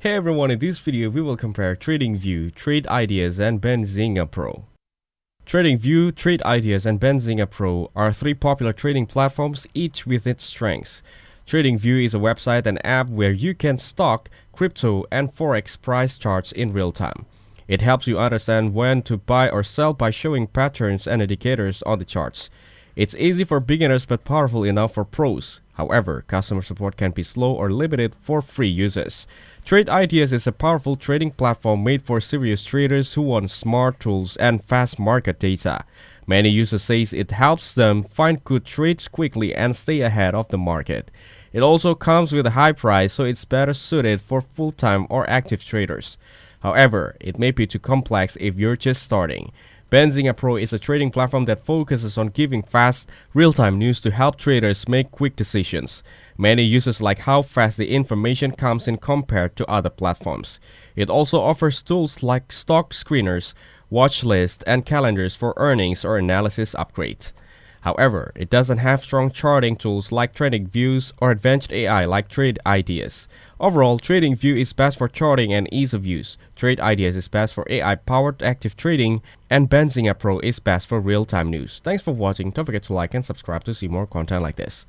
Hey everyone, in this video we will compare Tradingview, Trade Ideas and Benzinga Pro. Tradingview, Trade Ideas and Benzinga Pro are three popular trading platforms, each with its strengths. Tradingview is a website and app where you can stock, crypto and forex price charts in real time. It helps you understand when to buy or sell by showing patterns and indicators on the charts. It's easy for beginners but powerful enough for pros. However, customer support can be slow or limited for free users. Trade Ideas is a powerful trading platform made for serious traders who want smart tools and fast market data. Many users say it helps them find good trades quickly and stay ahead of the market. It also comes with a high price, so it's better suited for full-time or active traders. However, it may be too complex if you're just starting. Benzinga Pro is a trading platform that focuses on giving fast, real-time news to help traders make quick decisions. Many users like how fast the information comes in compared to other platforms. It also offers tools like stock screeners, watch lists, and calendars for earnings or analysis upgrades. However, it doesn't have strong charting tools like Tradingview or advanced AI like Trade Ideas. Overall, Tradingview is best for charting and ease of use. Trade Ideas is best for AI-powered active trading, and Benzinga Pro is best for real-time news. Thanks for watching. Don't forget to like and subscribe to see more content like this.